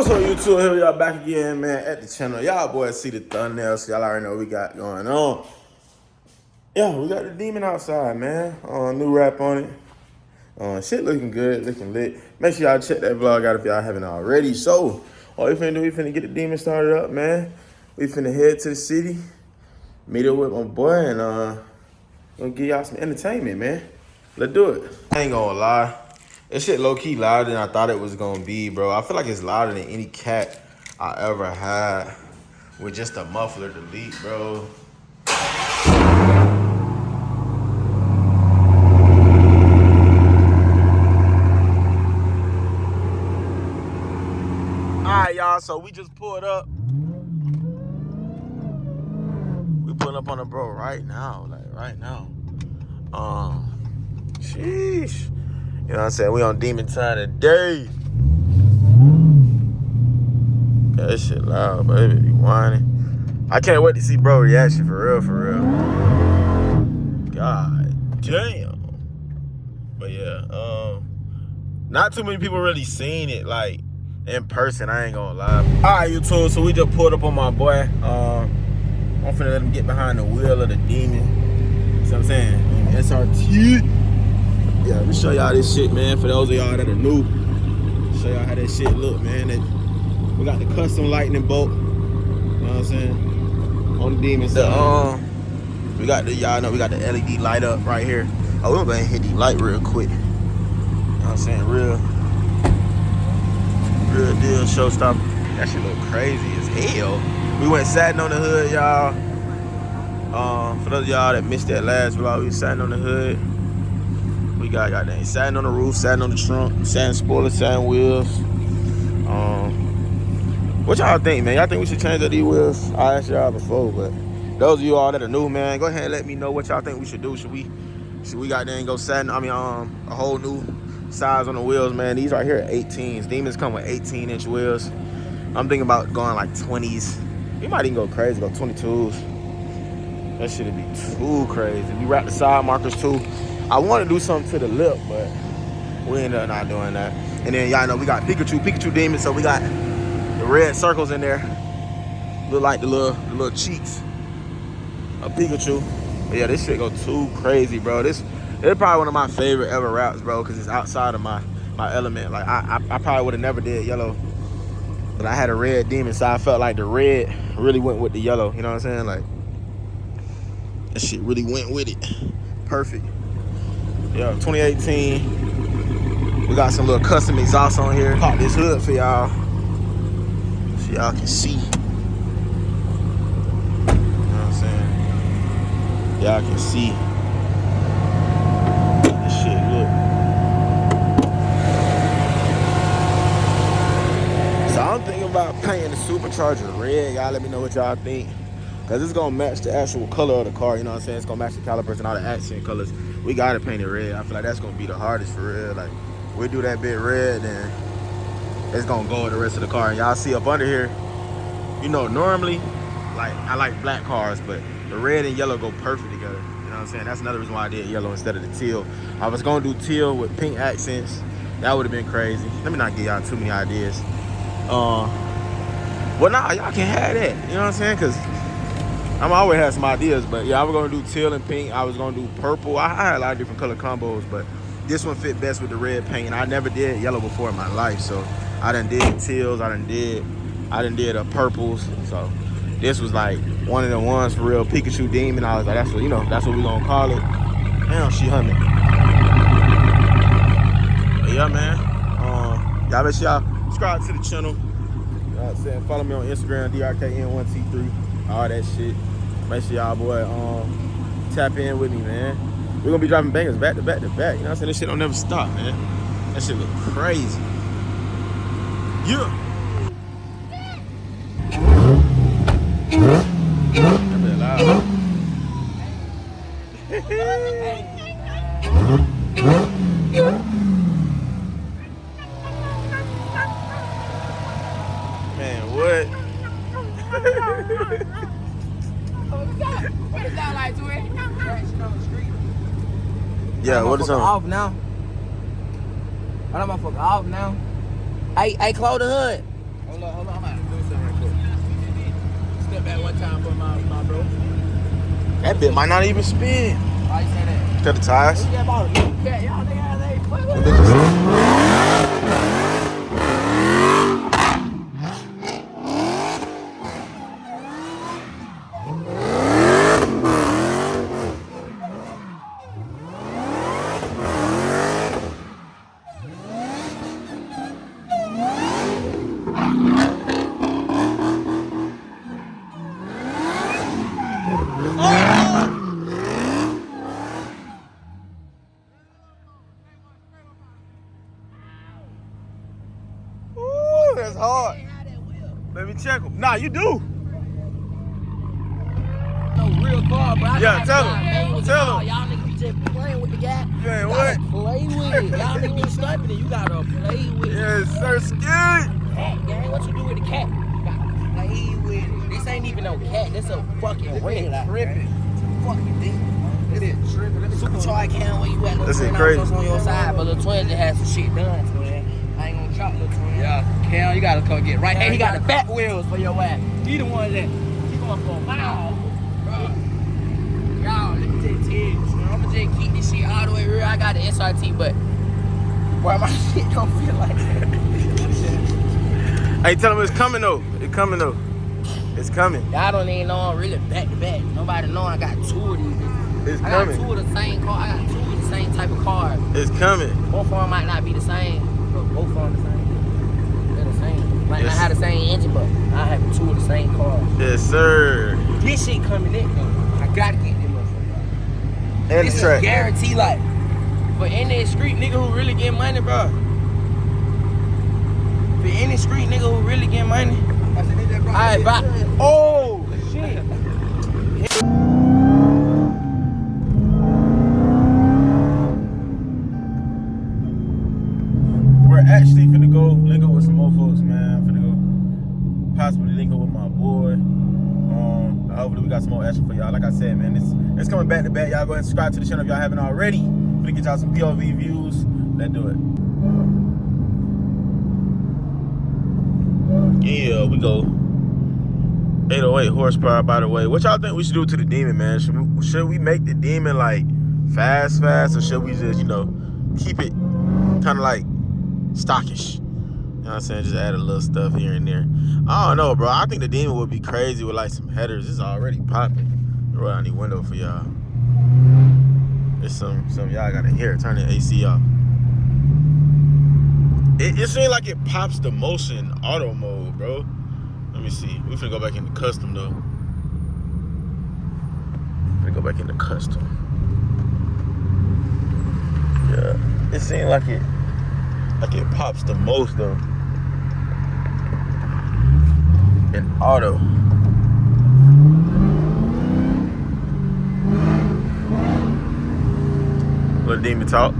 What's up, YouTube? Here we are back again, man, at the channel. Y'all boys see the thumbnail, so y'all already know what we got going on. Yeah, we got the demon outside, man. New wrap on it. Shit looking good, looking lit. Make sure y'all check that vlog out if y'all haven't already. So, all we finna do, we finna get the demon started up, man. We finna head to the city, meet up with my boy, and gonna give y'all some entertainment, man. Let's do it. I ain't gonna lie. This shit low-key louder than I thought it was gonna be, bro. I feel like it's louder than any cat I ever had with just a muffler delete, bro. Alright, y'all, so we just pulled up. We pulling up on the bro right now, like right now. Sheesh. You know what I'm saying? We on demon time today. Yeah, this shit loud, baby. Be whining. I can't wait to see bro reaction for real. God damn. But yeah, not too many people really seen it like in person. I ain't gonna lie. All right, YouTube. So we just pulled up on my boy. I'm finna let him get behind the wheel of the demon. See what I'm saying? SRT. Yeah, let me show y'all this shit, man. For those of y'all that are new, show y'all how that shit look, man. We got the custom lightning bolt. You know what I'm saying? On the demon side. We got the, y'all know we got the LED light up right here. Oh, we're gonna go ahead and hit the light real quick. You know what I'm saying? Real deal showstopper. That shit look crazy as hell. We went satin on the hood, y'all. For those of y'all that missed that last vlog, we satin on the hood. We got goddamn satin on the roof, satin on the trunk, satin spoiler, satin wheels. What y'all think, man? Y'all think we should change up these wheels? I asked y'all before, but those of you all that are new, man, go ahead and let me know what y'all think we should do. Should we goddamn go satin? I mean, a whole new size on the wheels, man. These right here are 18s. Demons come with 18-inch wheels. I'm thinking about going like 20s. We might even go crazy, go 22s. That shit'd be too crazy. We wrap the side markers too. I want to do something to the lip, but we ended up not doing that. And then y'all know we got Pikachu demons, so we got the red circles in there. Look like the little cheeks of Pikachu. But yeah, this shit go too crazy, bro. This is probably one of my favorite ever wraps, bro, because it's outside of my element. Like I probably would have never did yellow, but I had a red demon, so I felt like the red really went with the yellow. You know what I'm saying? Like that shit really went with it. Perfect. Yeah, 2018. We got some little custom exhaust on here. Pop this hood for y'all, so y'all can see. You know what I'm saying? Y'all can see. This shit look. So I'm thinking about painting the supercharger red. Y'all let me know what y'all think. Cause it's gonna match the actual color of the car, you know what I'm saying? It's gonna match the calipers and all the accent colors. We gotta paint it red. I feel like that's gonna be the hardest for real. Like, we do that bit red, then it's gonna go with the rest of the car. And y'all see up under here, you know, normally, like, I like black cars, but the red and yellow go perfect together. You know what I'm saying? That's another reason why I did yellow instead of the teal. I was gonna do teal with pink accents. That would have been crazy. Let me not give y'all too many ideas. Well, nah, y'all can have that. You know what I'm saying? Cause I'm always have some ideas, but yeah, I was gonna do teal and pink. I was gonna do purple. I had a lot of different color combos, but this one fit best with the red paint. And I never did yellow before in my life, so I done did teals. I done did purples. So this was like one of the ones for real. Pikachu demon. I was like, that's what, you know, that's what we gonna call it. Damn, she humming. But yeah, man. Y'all make sure y'all subscribe to the channel. You know what I'm saying? Follow me on Instagram, DRKN1T3. All that shit. Make sure y'all boy tap in with me, man. We're gonna be dropping bangers back to back to back. You know what I'm saying? This shit don't never stop, man. That shit look crazy. Yeah. That bit loud. Man, what? What is that like, twin? Crashing on the street. Yeah, what is on? Off now. That motherfucker off now. Hey, close the hood. time for my bro. That bit might not even spin. Why you say that? Cut the tires. You got about a new cat. Y'all niggas ain't fucking Them with bitches- Ooh, that's hard. Let me check them. Nah, you do. no real car, bro. Yeah, tell him. Tell him. Y'all niggas be just playing with the guy. Man, You what? gotta play with it. Y'all niggas be sniping it. You gotta play with it. Yes, sir, skid. Cat, gang. What you do with the cat? You gotta play with it. This ain't even no cat. This a fucking red. Tripping. Fucking thing. This is tripping. Let me supercharge cam where you at. Little This is twin. crazy. I was on your side, but little twin just had some shit done, twin. I ain't gonna drop little twin. Yeah, Cam, you gotta come get right. Hey, he got the back wheels for your ass. He the one that he going for a mile, bro. Y'all, let me just tell you, I'm gonna just keep this shit all the way real. I got the SRT, but boy, my shit don't feel like that. Hey, tell him it's coming though. It's coming though. It's coming. Y'all don't even know I'm really back to back. Nobody know I got two of these bitches. It's I got coming. two of the same car. I got two of the same type of cars. It's coming. Both of them might not be the same, but both of them the same. They're the same. Might not have the same engine, but I have two of the same cars. Yes, sir. This shit coming in though. I gotta get them motherfuckers. And This the is track. guarantee like. But in that street nigga who really get money, bro. For any street nigga who really get money, I advise. Oh shit. We're actually finna go link up with some more folks, man. I'm finna go possibly link up with my boy. Hopefully we got some more action for y'all. Like I said, man, it's coming back to back. Y'all go ahead and subscribe to the channel if y'all haven't already. Finna get y'all some POV views. Let's do it. Yeah, we go 808 horsepower, by the way. What y'all think we should do to the Demon, man? Should we make the Demon like fast, or should we just, keep it kind of like stockish? You know what I'm saying? Just add a little stuff here and there. I don't know, bro. I think the Demon would be crazy with like some headers. It's already popping. Roll down the window for y'all. There's some y'all gotta hear. Turn the AC off. It seems like it pops the motion auto mode, bro. Let me see. We finna go back into custom though. Finna go back into custom. Yeah. It seems like it pops the most though. In auto. Little Demon talk.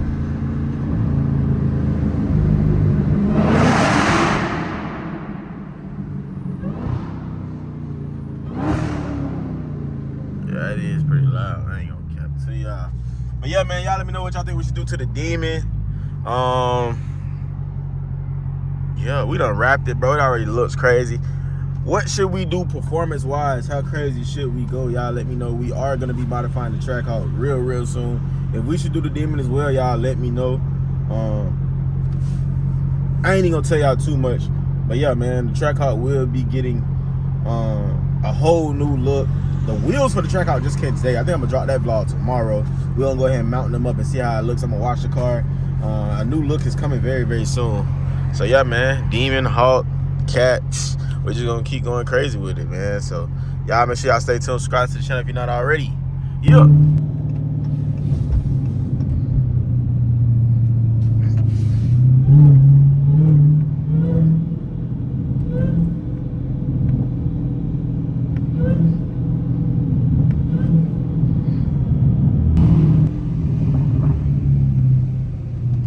Yeah, it is pretty loud. I ain't gonna cap it to y'all. But yeah, man, y'all let me know what y'all think we should do to the Demon. Yeah, we done wrapped it, bro. It already looks crazy. What should we do performance-wise? How crazy should we go? Y'all let me know. We are gonna be modifying the track out real soon. If we should do the Demon as well, y'all let me know. I ain't even gonna tell y'all too much, but yeah, man, the track out will be getting a whole new look. The wheels for the track out just came today. I think I'm gonna drop that vlog tomorrow. We're gonna go ahead and mount them up and see how it looks. I'm gonna wash the car. A new look is coming very soon. So yeah, man, Demon, Hawk, Cats, we're just gonna keep going crazy with it, man. So y'all make sure y'all stay tuned, subscribe to the channel if you're not already. Yeah.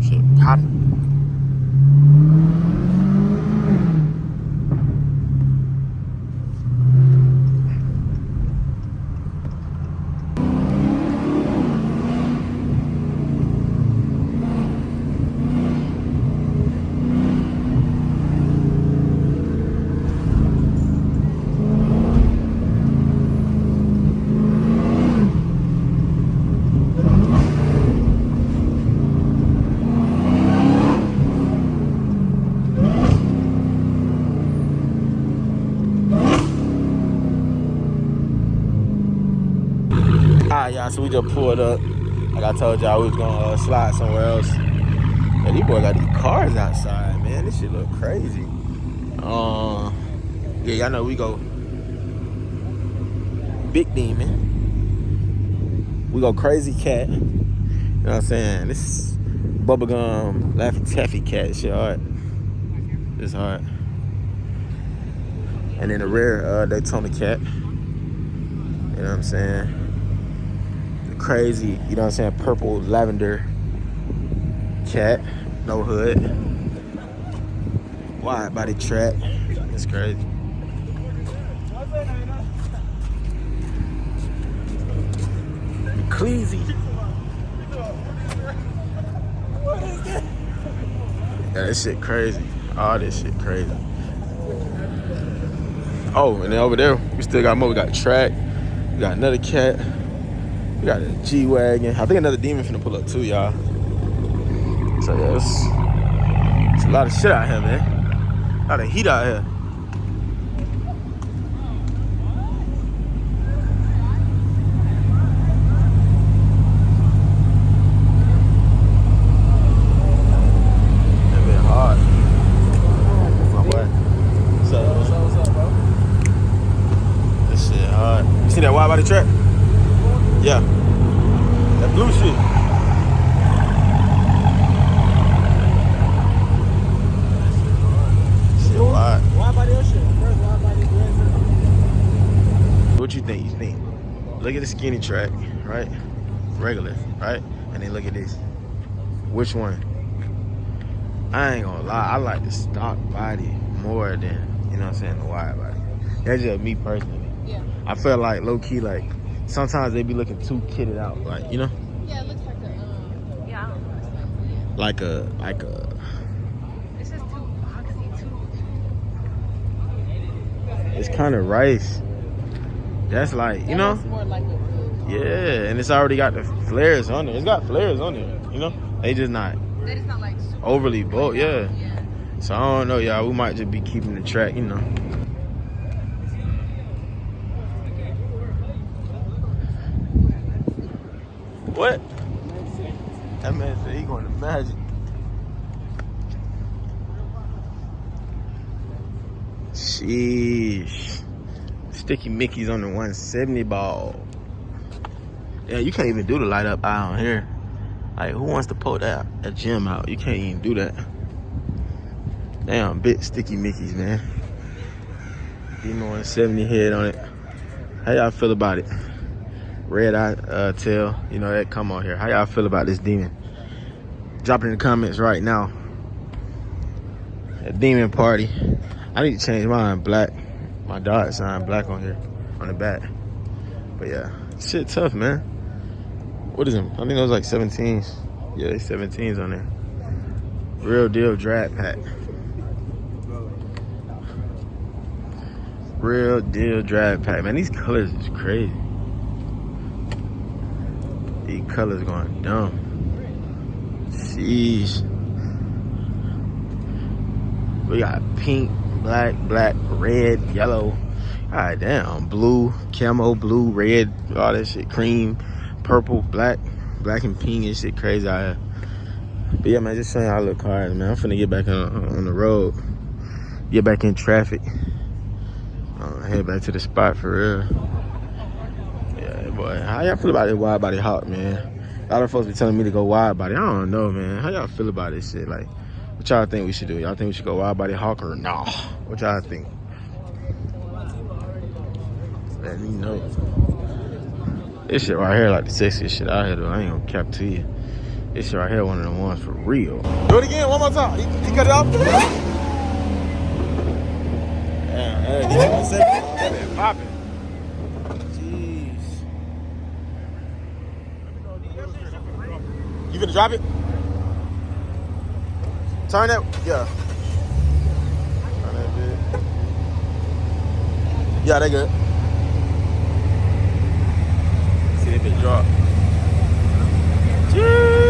Shit, hot. Alright, y'all, so we just pulled up. Like I told y'all, we was gonna slide somewhere else. Yeah, these boys got these cars outside, man. This shit look crazy. Yeah, y'all know we go Big Demon. We go Crazy Cat. You know what I'm saying? This bubblegum Laffy Taffy Cat shit hard. It's hard. And then the rare Daytona Cat. You know what I'm saying? The crazy, you know what I'm saying, purple lavender cat, no hood. Wide body track. It's crazy. Cleasy. What is that? Yeah, this shit crazy. All this shit crazy. Oh, and then over there, we still got more. We got track. We got another cat. We got a G-Wagon. I think another demon finna pull up too, y'all. So yeah, it's a lot of shit out here, man. A lot of heat out here. That been hard. My boy. What's up, bro? This shit hard. You see that wide body track? Yeah. That blue shit. Shit wide. Wide body or shit? First wide body, What you think? Look at the skinny track, right? Regular, right? And then look at this. Which one? I ain't gonna lie, I like the stock body more than, you know what I'm saying, the wide body. That's just me personally. Yeah. I feel like low key, like sometimes they be looking too kitted out, like, you know? Yeah, it looks like a, yeah, I don't know. Like a. It's just too boxy, too. It's kind of rice. That's like, you know? It's more like a blue. Yeah, and it's already got the flares on it. It's got flares on it, you know? They just not That is not like super overly bold, yeah. Yeah. So I don't know, y'all. We might just be keeping the track, you know. What? That man said he going to Magic. Sheesh. Sticky Mickey's on the 170 ball. Yeah, you can't even do the light up eye on here. Like, who wants to pull that gym out? You can't even do that. Damn, big Sticky Mickey's, man. Demon 170 head on it. How y'all feel about it? Red eye tail, you know, that come on here. How y'all feel about this demon? Drop it in the comments right now. A demon party. I need to change mine black. My dot sign black on here, on the back. But yeah, shit tough, man. What is them? I think those like 17s. Yeah, they 17s on there. Real deal drag pack. Real deal drag pack. Man, these colors is crazy. These colors going dumb. Sheesh. We got pink, black, red, yellow. God damn. Blue, camo, blue, red, all that shit. Cream, purple, black and pink and shit crazy out here. But yeah, man, just showing y'all little cars, man. I'm finna get back on the road. Get back in traffic. Head back to the spot for real. Yeah, boy. How y'all feel about this wide body hawk, man? A lot of folks be telling me to go wide body. I don't know, man. How y'all feel about this shit? Like, what y'all think we should do? Y'all think we should go wide body hawk or nah? What y'all think? Let me know. This shit right here like the sexiest shit out here though. I ain't gonna cap to you. This shit right here one of the ones for real. Do it again one more time. He cut it off. Damn, he didn't say that been popping. Jeez. You finna drop it? Turn that, yeah. Turn that bit. Yeah, they good. See that bit drop. Jeez.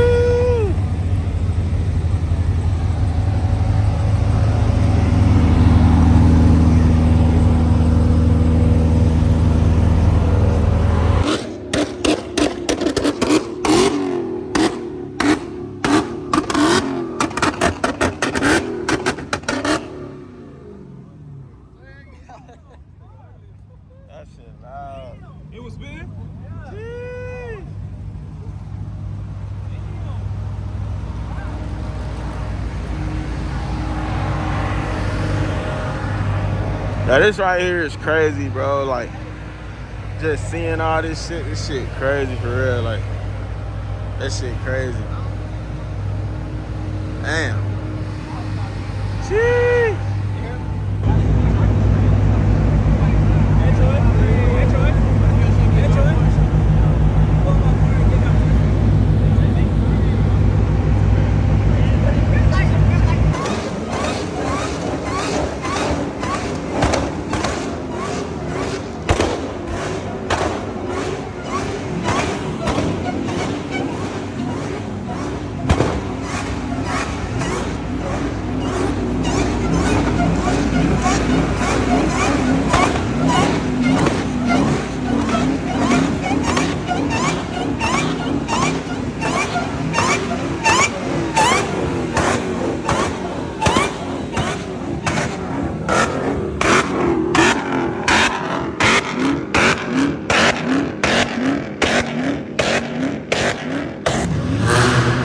That shit loud. It was spinning? Jeez. Now this right here is crazy, bro. Like, just seeing all this shit crazy for real. Like, that shit crazy. Damn. Jeez.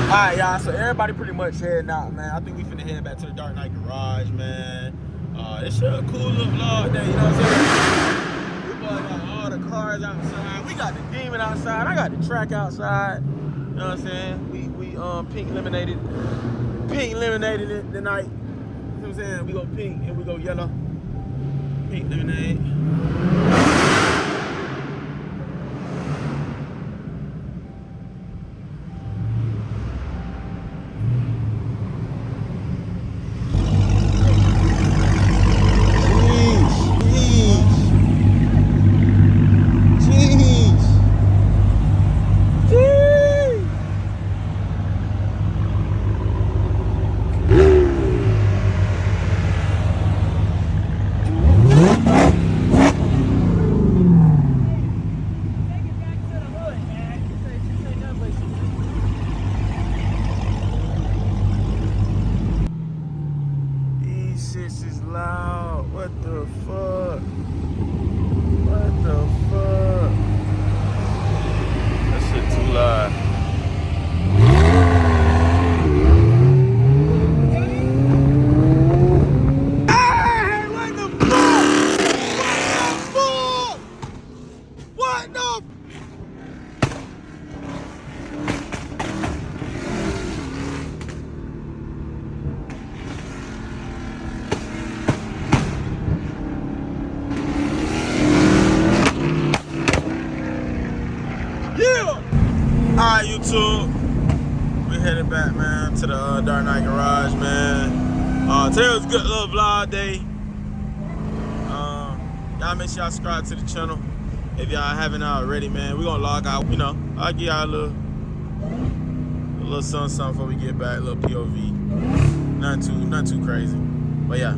Alright, y'all, so everybody pretty much heading out, man. I think we finna head back to the Dark Knight Garage, man. This shit a cool little vlog day, you know what I'm saying? We got all the cars outside. We got the Demon outside. I got the track outside. You know what I'm saying? We pink lemonaded it tonight. You know what I'm saying? We go pink and we go yellow. Pink lemonade. This is loud. What the fuck? What the fuck? That shit too loud. Hey, what the fuck? What the fuck? What the Alright, YouTube, we headed back, man, to the Dark Knight Garage, man. Today was a good little vlog day. Y'all make sure y'all subscribe to the channel if y'all haven't already, man. We gonna log out, you know. I'll give y'all a little something before we get back, a little POV. Nothing too crazy, but yeah.